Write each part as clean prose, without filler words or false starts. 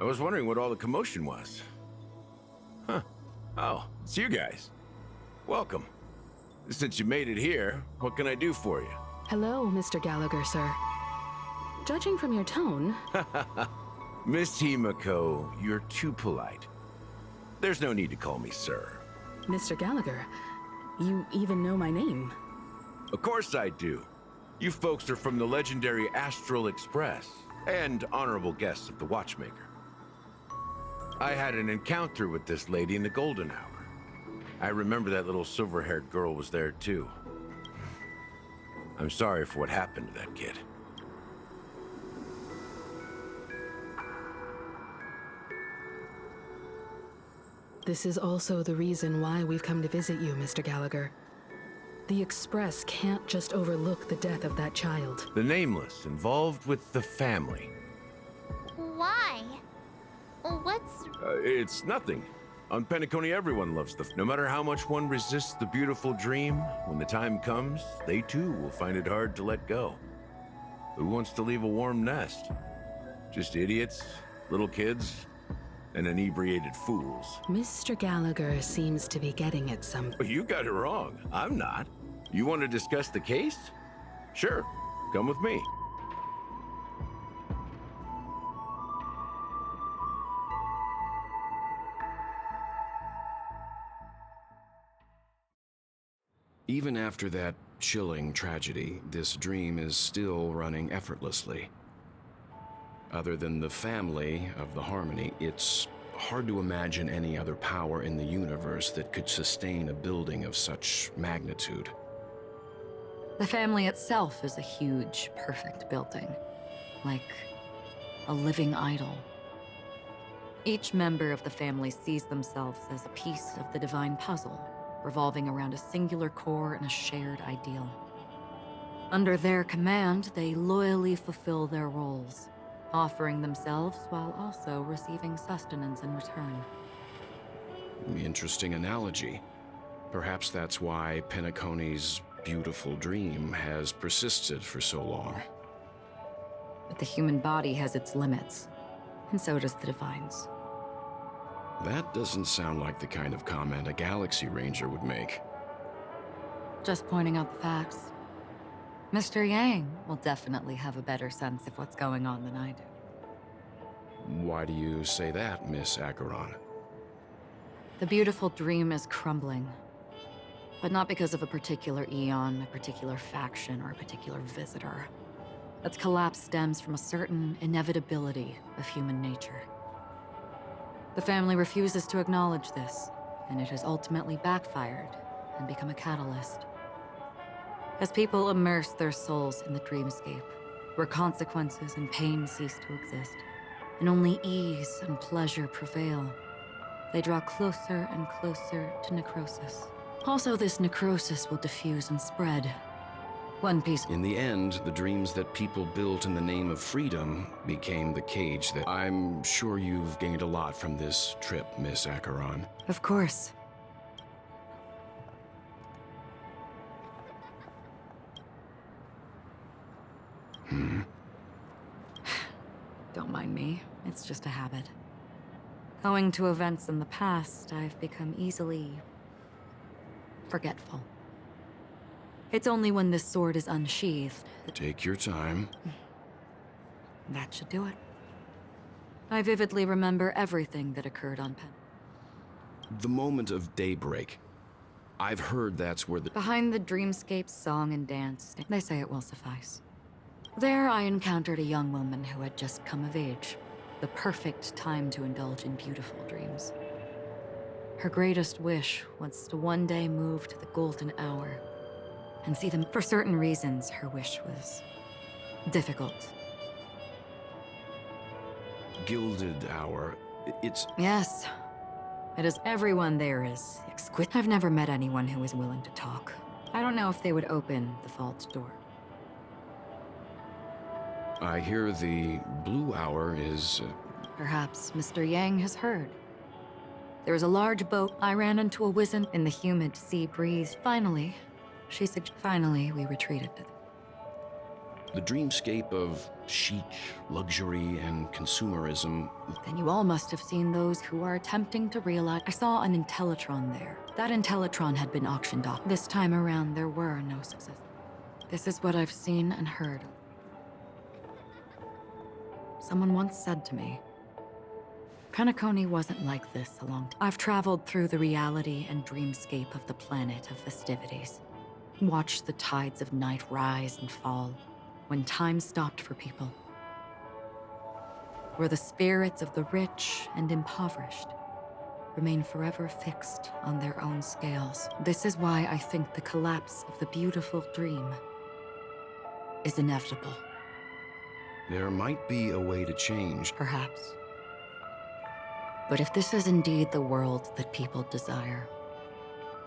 I was wondering what all the commotion was. Huh. Oh, it's you guys. Welcome. Since you made it here, what can I do for you? Hello, Mr. Gallagher, sir. Judging from your tone... Miss Himiko, you're too polite. There's no need to call me sir. Mr. Gallagher, you even know my name. Of course I do. You folks are from the legendary Astral Express, and honorable guests of the Watchmaker. I had an encounter with this lady in the Golden Hour. I remember that little silver-haired girl was there too. I'm sorry for what happened to that kid. This is also the reason why we've come to visit you, Mr. Gallagher. The Express can't just overlook the death of that child. The Nameless, involved with the family. Why? What's... It's nothing. On Penacony, everyone loves no matter how much one resists the beautiful dream, when the time comes, they too will find it hard to let go. Who wants to leave a warm nest? Just idiots, little kids, and inebriated fools. Mr. Gallagher seems to be getting at something. You got it wrong. I'm not. You want to discuss the case? Sure. Come with me. Even after that chilling tragedy, this dream is still running effortlessly. Other than the family of the Harmony, it's hard to imagine any other power in the universe that could sustain a building of such magnitude. The family itself is a huge, perfect building, like a living idol. Each member of the family sees themselves as a piece of the divine puzzle, revolving around a singular core and a shared ideal. Under their command, they loyally fulfill their roles, offering themselves while also receiving sustenance in return. Interesting analogy. Perhaps that's why Penacony's beautiful dream has persisted for so long. But the human body has its limits, and so does the divine's. That doesn't sound like the kind of comment a Galaxy Ranger would make. Just pointing out the facts. Mr. Yang will definitely have a better sense of what's going on than I do. Why do you say that, Miss Acheron? The beautiful dream is crumbling. But not because of a particular eon, a particular faction, or a particular visitor. Its collapse stems from a certain inevitability of human nature. The family refuses to acknowledge this, and it has ultimately backfired and become a catalyst. As people immerse their souls in the dreamscape, where consequences and pain cease to exist, and only ease and pleasure prevail, they draw closer and closer to necrosis. Also, this necrosis will diffuse and spread. One piece. In the end, the dreams that people built in the name of freedom became the cage that... I'm sure you've gained a lot from this trip, Miss Acheron. Of course. Don't mind me. It's just a habit. Owing to events in the past, I've become easily forgetful. It's only when this sword is unsheathed. Take your time. That should do it. I vividly remember everything that occurred on Pen. The moment of daybreak. I've heard that's where the... Behind the dreamscape's song and dance, they say it will suffice. There I encountered a young woman who had just come of age. The perfect time to indulge in beautiful dreams. Her greatest wish was to one day move to the golden hour and see them. For certain reasons, her wish was difficult. Gilded Hour. It's... Yes. It is. Everyone there is exquisite. I've never met anyone who is willing to talk. I don't know if they would open the vault door. I hear the Blue Hour is... Perhaps Mr. Yang has heard. There was a large boat. I ran into a wizened in the humid sea breeze. Finally, Finally, we retreated. The dreamscape of chic, luxury, and consumerism. Then you all must have seen those who are attempting to realize. I saw an Intellitron there. That Intellitron had been auctioned off. This time around, there were no successes. This is what I've seen and heard. Someone once said to me, Penacony wasn't like this a long time. I've traveled through the reality and dreamscape of the planet of festivities. Watched the tides of night rise and fall when time stopped for people. Where the spirits of the rich and impoverished remain forever fixed on their own scales. This is why I think the collapse of the beautiful dream is inevitable. There might be a way to change. Perhaps. But if this is indeed the world that people desire,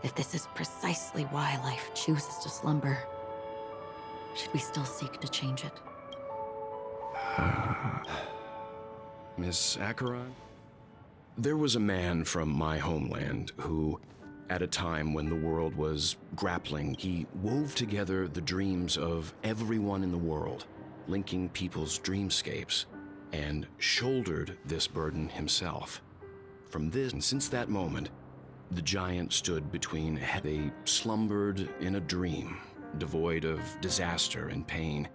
if this is precisely why life chooses to slumber, should we still seek to change it? Miss Acheron? There was a man from my homeland who, at a time when the world was grappling, he wove together the dreams of everyone in the world, linking people's dreamscapes, and shouldered this burden himself. From this, and since that moment, the giant stood between. They slumbered in a dream, devoid of disaster and pain,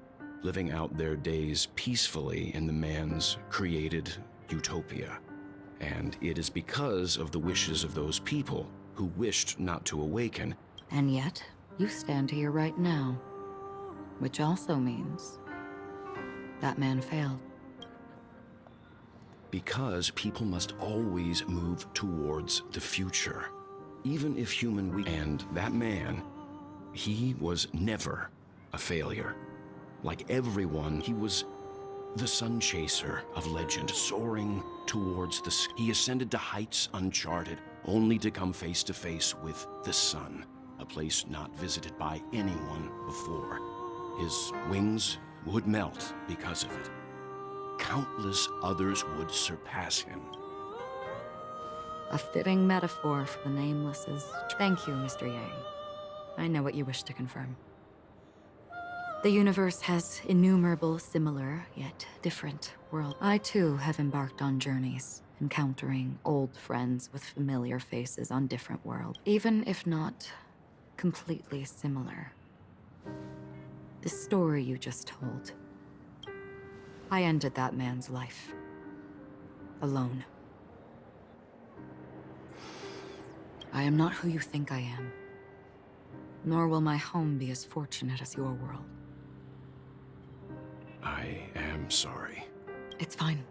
living out their days peacefully in the man's created utopia. And it is because of the wishes of those people who wished not to awaken. And yet, you stand here right now, which also means that man failed. Because people must always move towards the future, even if human and that man, he was never a failure. Like everyone, he was the sun chaser of legend, soaring towards the sky. He ascended to heights uncharted, only to come face to face with the sun, a place not visited by anyone before. His wings would melt because of it. Countless others would surpass him. A fitting metaphor for the namelesses. Thank you, Mr. Yang. I know what you wish to confirm. The universe has innumerable similar, yet different worlds. I too have embarked on journeys, encountering old friends with familiar faces on different worlds, even if not completely similar. The story you just told, I ended that man's life. Alone. I am not who you think I am. Nor will my home be as fortunate as your world. I am sorry. It's fine.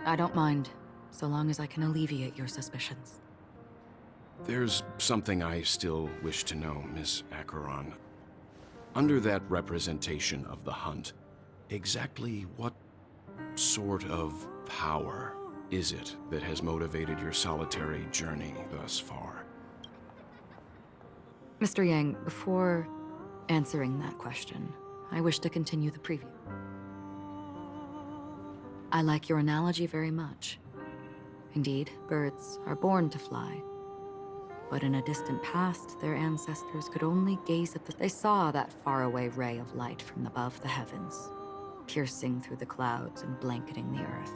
I don't mind, so long as I can alleviate your suspicions. There's something I still wish to know, Miss Acheron. Under that representation of the hunt, exactly what sort of power is it that has motivated your solitary journey thus far? Mr. Yang, before answering that question, I wish to continue the preview. I like your analogy very much. Indeed, birds are born to fly. But in a distant past, their ancestors could only gaze at They saw that faraway ray of light from above the heavens, piercing through the clouds and blanketing the earth.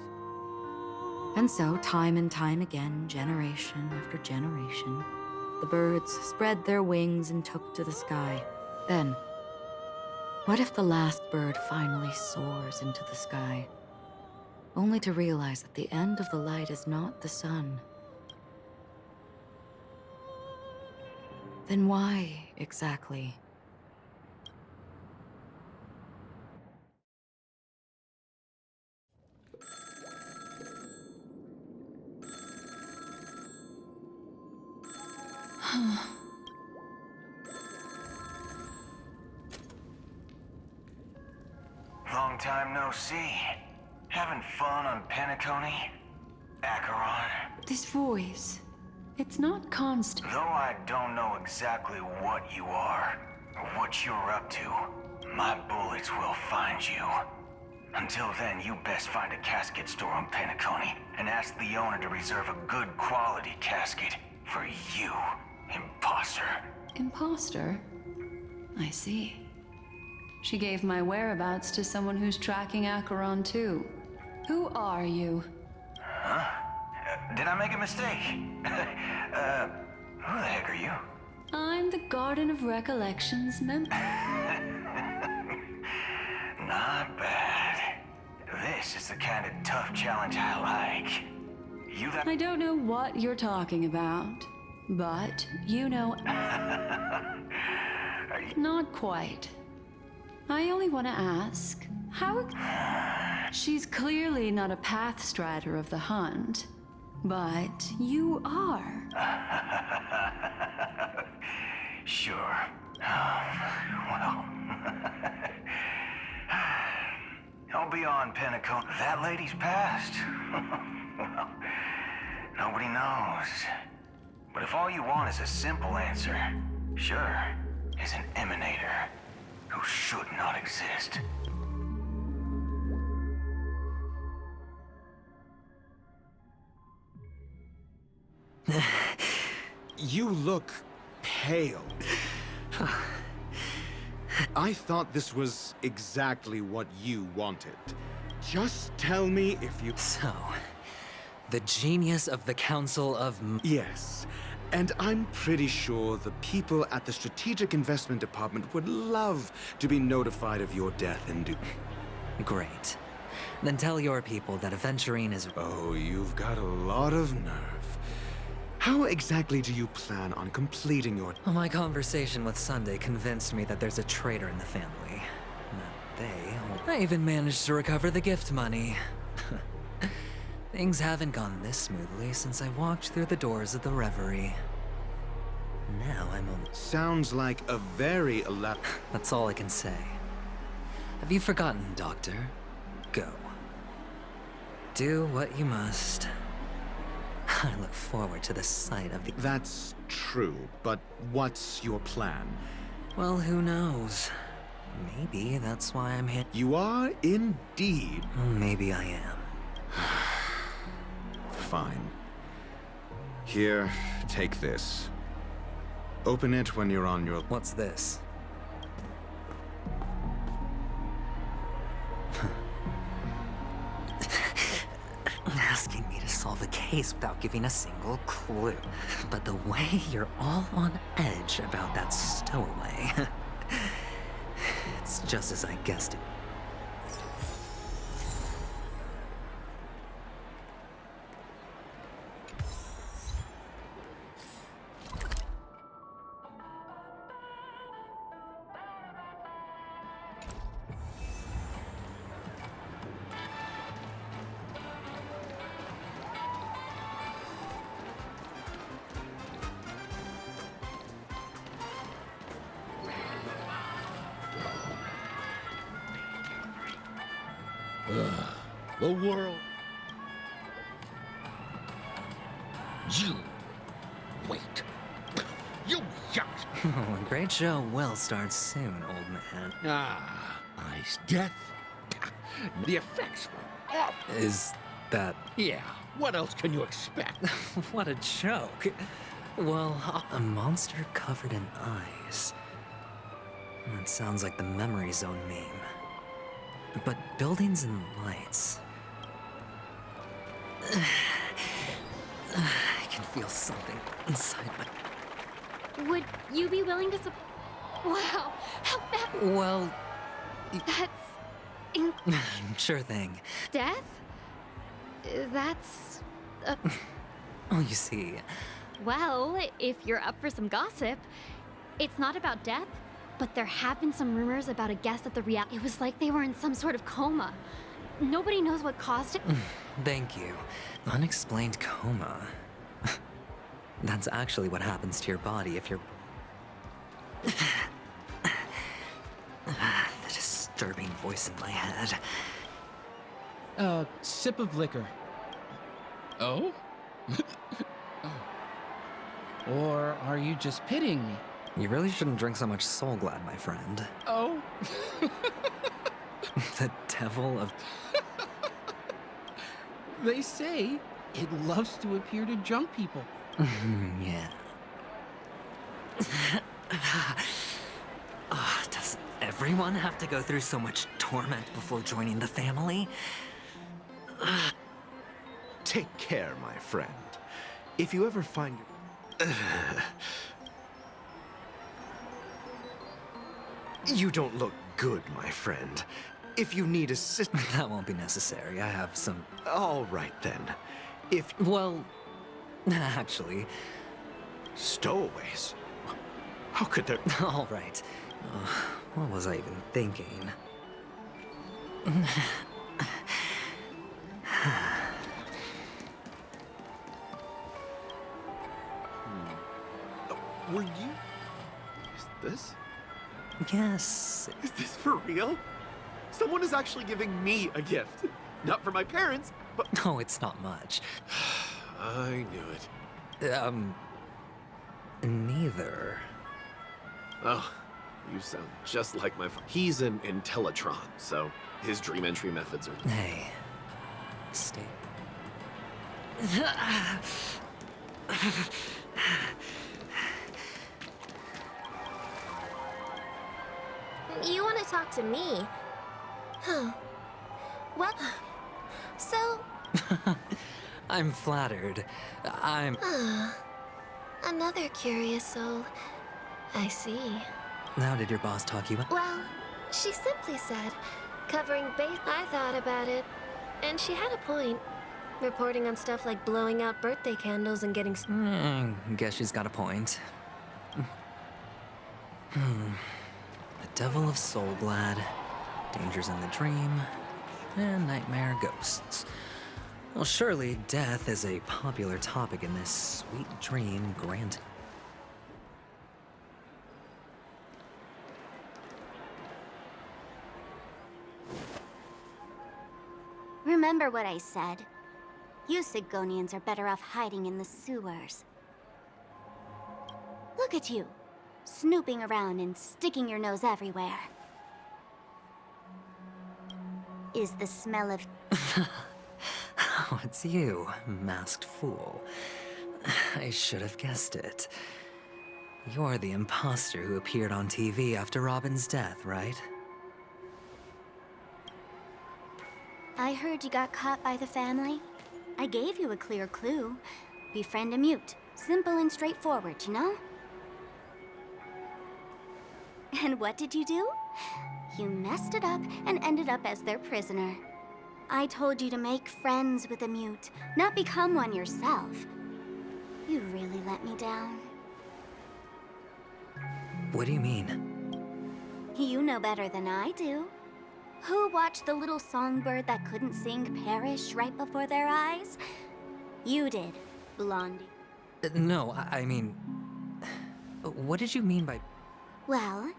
And so, time and time again, generation after generation, the birds spread their wings and took to the sky. Then, what if the last bird finally soars into the sky, only to realize that the end of the light is not the sun? Then why, exactly? Long time no see. Having fun on Penacony? Acheron? This voice, it's not constant. Though I don't know exactly what you are, or what you're up to, my bullets will find you. Until then, you best find a casket store on Penacony, and ask the owner to reserve a good quality casket for you, imposter. Imposter? I see. She gave my whereabouts to someone who's tracking Acheron too. Who are you? Huh? Did I make a mistake? Who the heck are you? I'm the Garden of Recollections member. Not bad. This is the kind of tough challenge I like. You that... I don't know what you're talking about, but you know... Not quite. I only want to ask, how... She's clearly not a path strider of the hunt, but you are. Sure. Well... I'll be on Penacony. That lady's passed. Well, nobody knows. But if all you want is a simple answer, sure, is an emanator who should not exist. You look pale. I thought this was exactly what you wanted. Just tell me if you... So, the genius of the Council of... Yes, and I'm pretty sure the people at the Strategic Investment Department would love to be notified of your death and do... Great. Then tell your people that Aventurine is... Oh, you've got a lot of nerve. How exactly do you plan on completing your... Well, my conversation with Sunday convinced me that there's a traitor in the family. I even managed to recover the gift money. Things haven't gone this smoothly since I walked through the doors of the Reverie. Now I'm on... Sounds like a very That's all I can say. Have you forgotten, Doctor? Go. Do what you must. I look forward to the sight of the... That's true, but what's your plan? Well, who knows? Maybe that's why I'm here. You are indeed. Maybe I am. Fine. Here, take this. Open it when you're on your... What's this? Asking me to solve a case without giving a single clue. But the way you're all on edge about that stowaway... It's just as I guessed it. The world. You. Wait. You just. A great show will start soon, old man. Ah, ice death. The effects were off. Is that... Yeah, what else can you expect? What a joke. Well, a monster covered in eyes. That sounds like the Memory Zone meme. But buildings and lights... I can feel something inside my... Would you be willing to Wow, how fast... Well... That's... Sure thing. Death? That's... Oh, you see... Well, if you're up for some gossip, it's not about death, but there have been some rumors about a guest at the It was like they were in some sort of coma. Nobody knows what caused it. Thank you. Unexplained coma. That's actually what happens to your body if you're... The disturbing voice in my head. Sip of liquor. Oh? Or are you just pitying me? You really shouldn't drink so much Soul Glad, my friend. Oh? The devil of... They say it loves to appear to drunk people. Yeah. Does everyone have to go through so much torment before joining the family? Take care, my friend. If you ever find... You don't look good, my friend. If you need assistance... That won't be necessary. I have some... All right, then. If... Well, actually... Stowaways? How could there... All right. What was I even thinking? Were you... Is this... Yes. Is this for real? Someone is actually giving me a gift. Not for my parents, but... No, it's not much. I knew it. Neither. Oh, you sound just like my father. He's an Intellitron, so his dream entry methods are... Hey. Stay. You want to talk to me? Huh. Well, so... I'm flattered. Another curious soul. I see. How did your boss talk you up? Well, she simply said, covering base. I thought about it, and she had a point. Reporting on stuff like blowing out birthday candles and getting... Guess she's got a point. The Devil of Soulglad, Dangers in the Dream, and Nightmare Ghosts. Well, surely death is a popular topic in this sweet dream grant. Remember what I said. You Sigonians are better off hiding in the sewers. Look at you, snooping around and sticking your nose everywhere. Is the smell of... Oh, it's you, masked fool. I should have guessed it. You're the imposter who appeared on TV after Robin's death, right? I heard you got caught by the family. I gave you a clear clue. Befriend a mute. Simple and straightforward, you know? And what did you do? You messed it up and ended up as their prisoner. I told you to make friends with a mute, not become one yourself. You really let me down. What do you mean? You know better than I do. Who watched the little songbird that couldn't sing perish right before their eyes? You did, Blondie. No, I mean... What did you mean by... Well,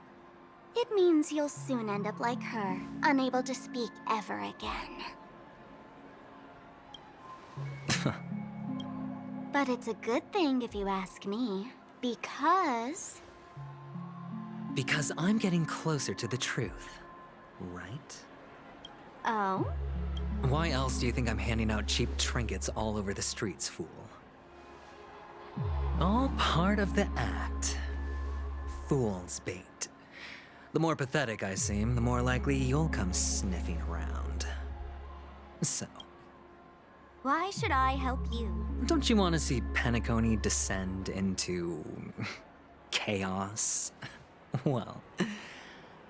it means you'll soon end up like her, unable to speak ever again. But it's a good thing if you ask me, because... Because I'm getting closer to the truth, right? Oh? Why else do you think I'm handing out cheap trinkets all over the streets, fool? All part of the act. Fool's bait. The more pathetic I seem, the more likely you'll come sniffing around. So... Why should I help you? Don't you want to see Penacony descend into... chaos? Well,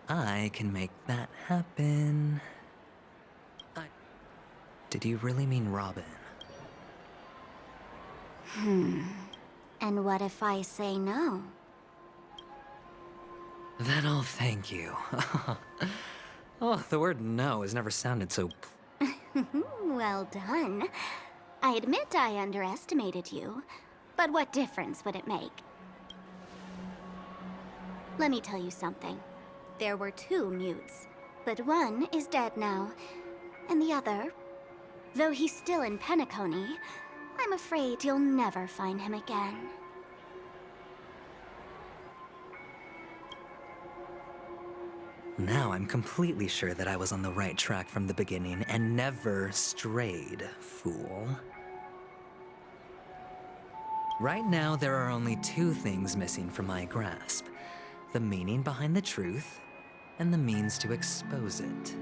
I can make that happen. Did you really mean Robin? And what if I say no? Then I'll thank you. Oh, the word no has never sounded so... Well done. I admit I underestimated you, but what difference would it make? Let me tell you something. There were 2 mutes, but one is dead now, and the other, though he's still in Penacony, I'm afraid you'll never find him again. Now I'm completely sure that I was on the right track from the beginning and never strayed, fool. Right now, there are only 2 things missing from my grasp. The meaning behind the truth, and the means to expose it.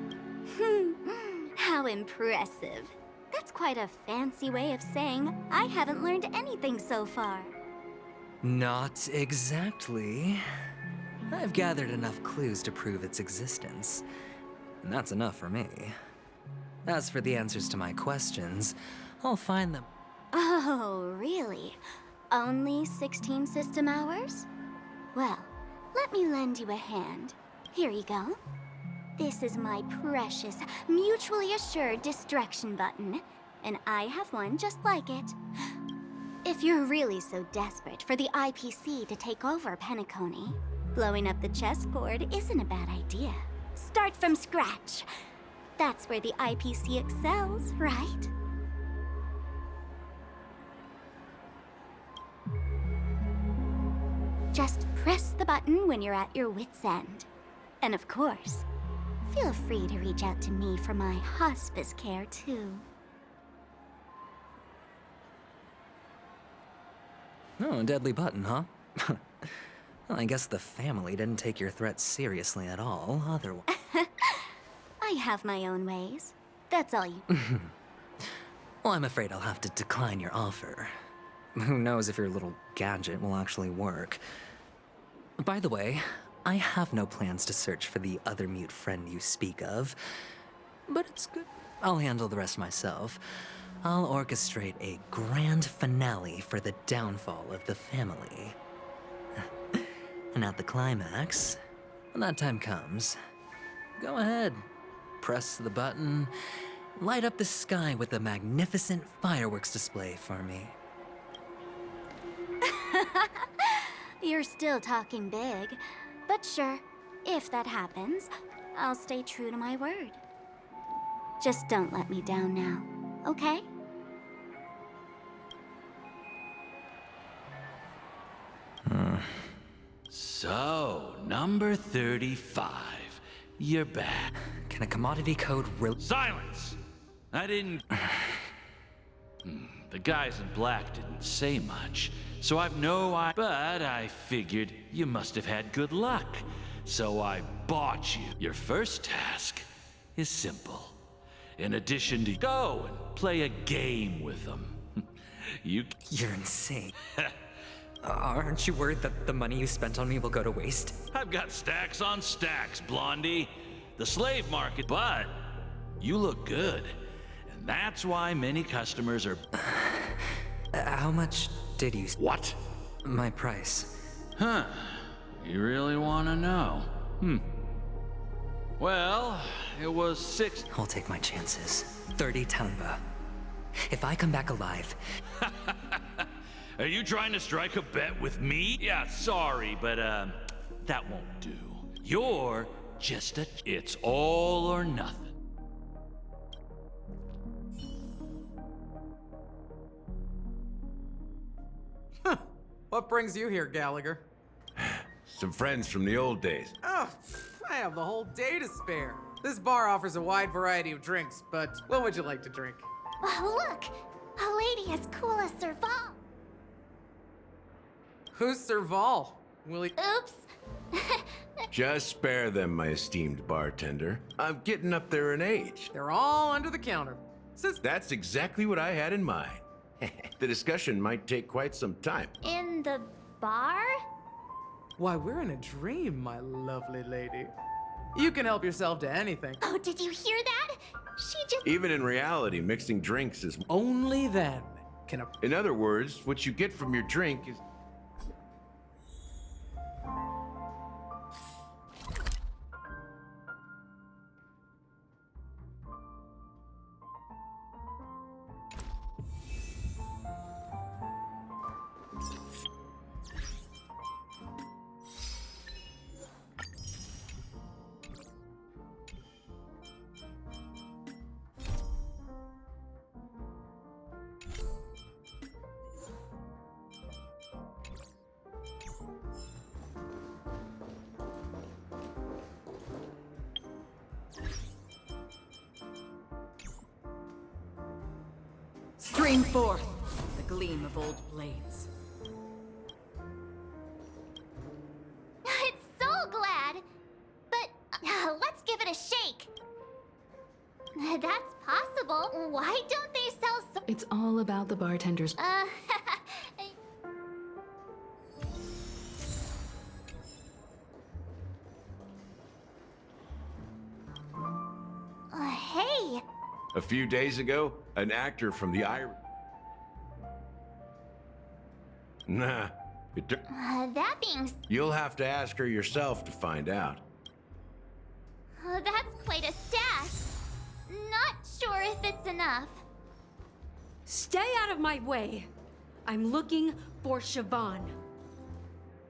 How impressive. That's quite a fancy way of saying I haven't learned anything so far. Not exactly. I've gathered enough clues to prove its existence, and that's enough for me. As for the answers to my questions, I'll find them. Oh, really? Only 16 system hours? Well, let me lend you a hand. Here you go. This is my precious, mutually assured distraction button, and I have one just like it. If you're really so desperate for the IPC to take over Penacony, blowing up the chessboard isn't a bad idea. Start from scratch. That's where the IPC excels, right? Just press the button when you're at your wit's end. And of course, feel free to reach out to me for my hospice care, too. Oh, a deadly button, huh? Well, I guess the family didn't take your threat seriously at all, otherwise. I have my own ways. That's all you... Well, I'm afraid I'll have to decline your offer. Who knows if your little gadget will actually work. By the way, I have no plans to search for the other mute friend you speak of. But it's good. I'll handle the rest myself. I'll orchestrate a grand finale for the downfall of the family. And at the climax, when that time comes, go ahead. Press the button, light up the sky with a magnificent fireworks display for me. You're still talking big. But sure, if that happens, I'll stay true to my word. Just don't let me down now, okay? So, number 35. You're back. Can a commodity code really— Silence! I didn't... The guys in black didn't say much, so I've no idea. But I figured you must have had good luck, so I bought you. Your first task is simple. In addition to go and play a game with them. You're insane. Aren't you worried that the money you spent on me will go to waste? I've got stacks on stacks, Blondie. The slave market, but you look good. And that's why many customers are... How much did you... What? My price. Huh. You really want to know? Well, it was 6... I'll take my chances. 30 Tanba. If I come back alive... Are you trying to strike a bet with me? Yeah, sorry, but, that won't do. You're just a... It's all or nothing. What brings you here, Gallagher? Some friends from the old days. Oh, I have the whole day to spare. This bar offers a wide variety of drinks, but what would you like to drink? Oh, look! A lady as cool as Serval! Who's Serval? Willie? Oops! Just spare them, my esteemed bartender. I'm getting up there in age. They're all under the counter. That's exactly what I had in mind. The discussion might take quite some time. In the bar? Why, we're in a dream, my lovely lady. You can help yourself to anything. Oh, did you hear that? She just... Even in reality, mixing drinks is... Only then can a... In other words, what you get from your drink is... Stream forth the gleam of old blades. It's so glad! But That's possible. Why don't they sell so... It's all about the bartenders. Hey! A few days ago, an actor from the Nah, That being... you'll have to ask her yourself to find out. That's quite a stash. Not sure if it's enough. Stay out of my way. I'm looking for Siobhan.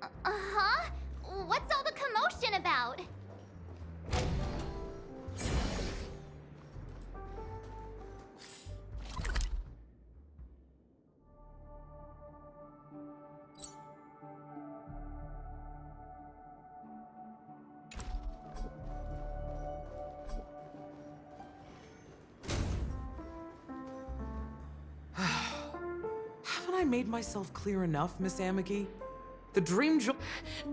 Uh-huh? What's all the commotion about? Haven't I made myself clear enough, Miss Amagi? The dream job.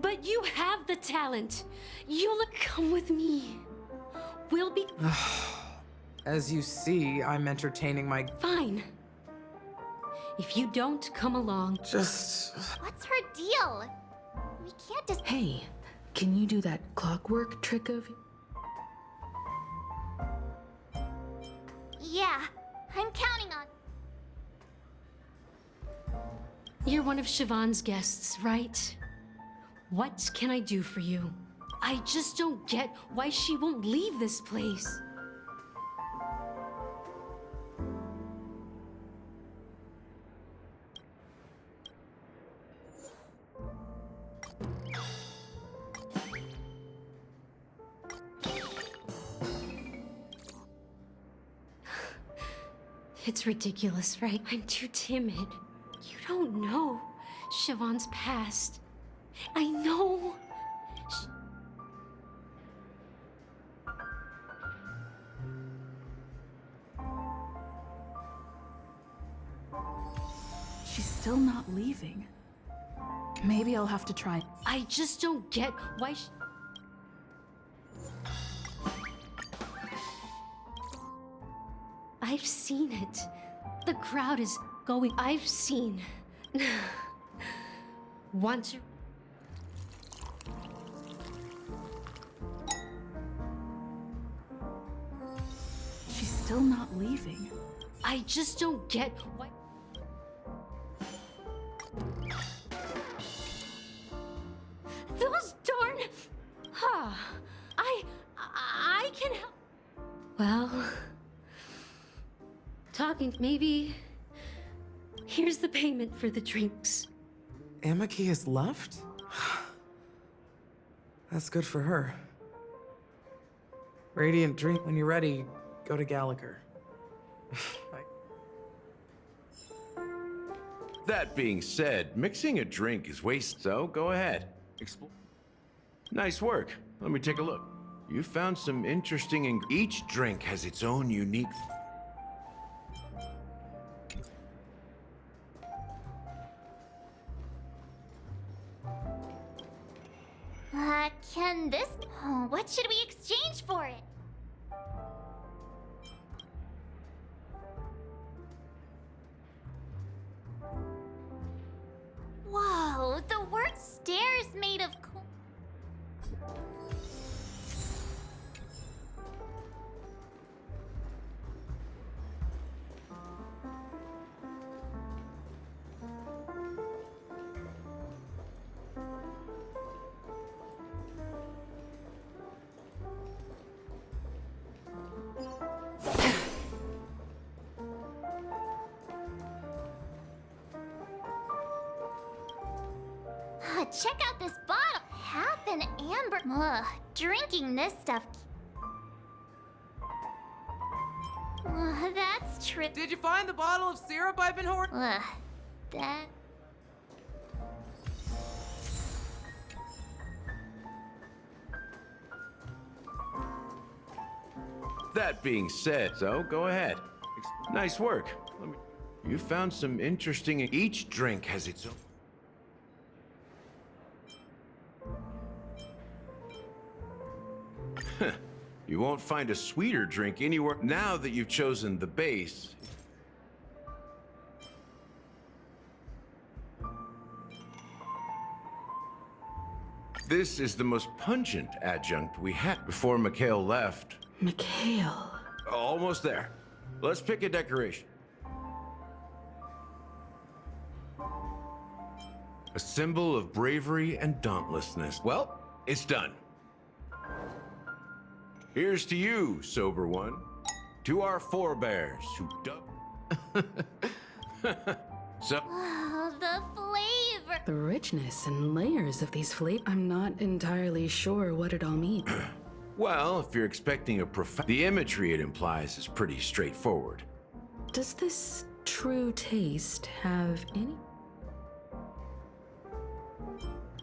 But you have the talent. You'll come with me. We'll be... As you see, I'm entertaining my... Fine. If you don't come along... Just... What's her deal? We can't just... Hey, can you do that clockwork trick of... Yeah, I'm counting on... You're one of Siobhan's guests, right? What can I do for you? I just don't get why she won't leave this place. It's ridiculous, right? I'm too timid. You don't know Siobhan's past. I know. She's still not leaving. Maybe I'll have to try. I just don't get why I've seen it. The crowd is going. I've seen. Want to... She's still not leaving. I just don't get why... Those darn... I can help... Well... Talking, maybe... Here's the payment for the drinks. Amaki has left? That's good for her. Radiant drink. When you're ready, go to Gallagher. That being said, mixing a drink is waste, so go ahead. Nice work. Let me take a look. You found some interesting each drink has its own unique... Can this... Oh, what should we exchange for it? Whoa, the word stairs made of... Check out this bottle. Half an amber. Ugh, drinking this stuff. That's true. Did you find the bottle of syrup I've been hoarding? That... That being said, so go ahead. Nice work. You found some interesting... Each drink has its own... You won't find a sweeter drink anywhere. Now that you've chosen the base, this is the most pungent adjunct we had before Mikhail left. Mikhail. Almost there. Let's pick a decoration. A symbol of bravery and dauntlessness. Well, it's done. Here's to you, sober one. To our forebears who dug. So. Oh, the flavor. The richness and layers of these flavors. I'm not entirely sure what it all means. Well, if you're expecting a the imagery it implies is pretty straightforward. Does this true taste have any?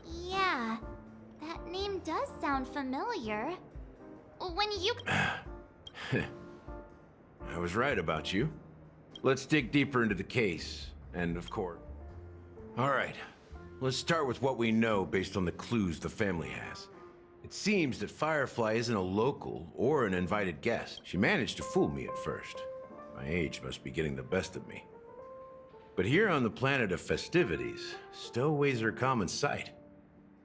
Yeah, that name does sound familiar. When you... I was right about you. Let's dig deeper into the case, and of course... All right, let's start with what we know based on the clues the family has. It seems that Firefly isn't a local or an invited guest. She managed to fool me at first. My age must be getting the best of me. But here on the planet of festivities, stowaways are a common sight.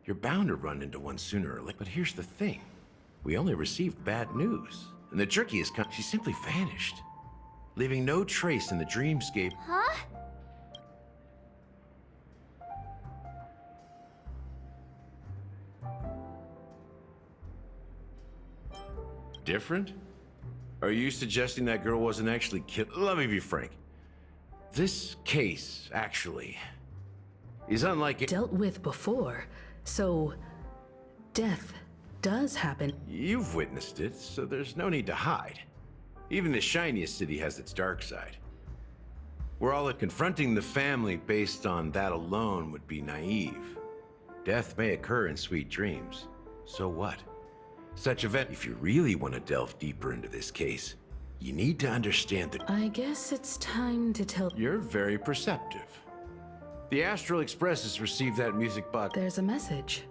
You're bound to run into one sooner or later. But here's the thing. We only received bad news. And the trickiest she simply vanished, leaving no trace in the dreamscape. Huh? Different? Are you suggesting that girl wasn't actually killed? Let me be frank. This case, actually, is unlike it dealt with before, so death does happen. You've witnessed it, so there's no need to hide. Even the shiniest city has its dark side. We're all confronting the family based on that alone would be naive. Death may occur in sweet dreams. So what? Such event, if you really want to delve deeper into this case, you need to understand that... I guess it's time to tell... You're very perceptive. The Astral Express has received that music box. There's a message.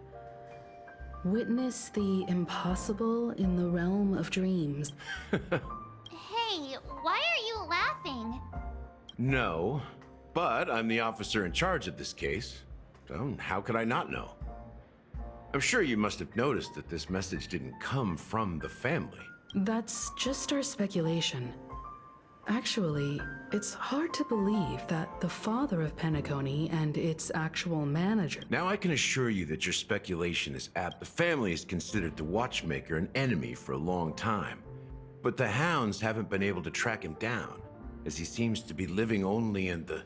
Witness the impossible in the realm of dreams. Hey, why are you laughing? No, but I'm the officer in charge of this case, so how could I not know? I'm sure you must have noticed that this message didn't come from the family. That's just our speculation. Actually, it's hard to believe that the father of Penacony and its actual manager... Now I can assure you that your speculation is apt. The family has considered the Watchmaker an enemy for a long time. But the hounds haven't been able to track him down, as he seems to be living only in the...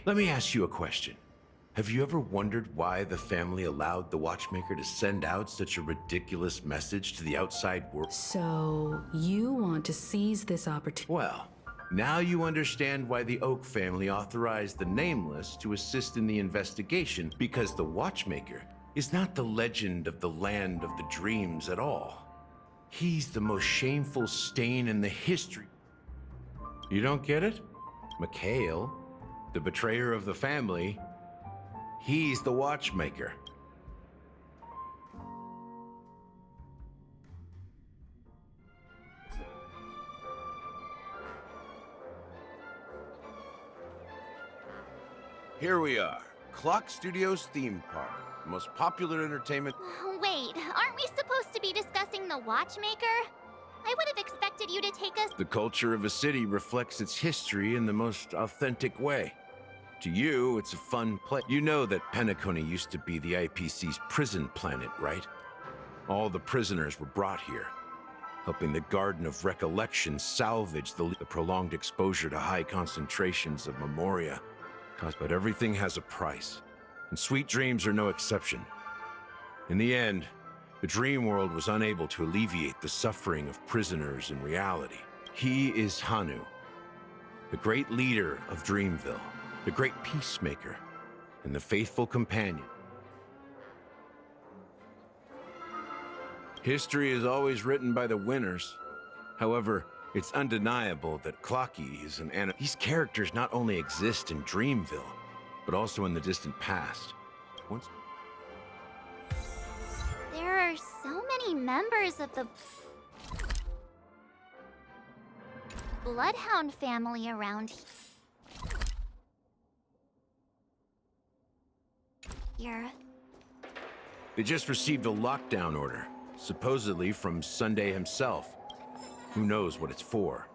Let me ask you a question. Have you ever wondered why the family allowed the Watchmaker to send out such a ridiculous message to the outside world? So, you want to seize this opportunity? Well, now you understand why the Oak family authorized the Nameless to assist in the investigation, because the Watchmaker is not the legend of the Land of the Dreams at all. He's the most shameful stain in the history. You don't get it? Mikhail, the betrayer of the family, he's the Watchmaker. Here we are, Clock Studios theme park, the most popular entertainment. Wait, aren't we supposed to be discussing the Watchmaker? I would have expected you to take us... The culture of a city reflects its history in the most authentic way. To you, it's a fun place. You know that Penacony used to be the IPC's prison planet, right? All the prisoners were brought here, helping the Garden of Recollection salvage the prolonged exposure to high concentrations of memoria. But everything has a price, and sweet dreams are no exception. In the end, the dream world was unable to alleviate the suffering of prisoners in reality. He is Hanu, the great leader of Dreamville, the great peacemaker, and the faithful companion. History is always written by the winners. However, it's undeniable that Clocky is an anime. These characters not only exist in Dreamville, but also in the distant past. There are so many members of the... bloodhound family around here. They just received a lockdown order, supposedly from Sunday himself. Who knows what it's for?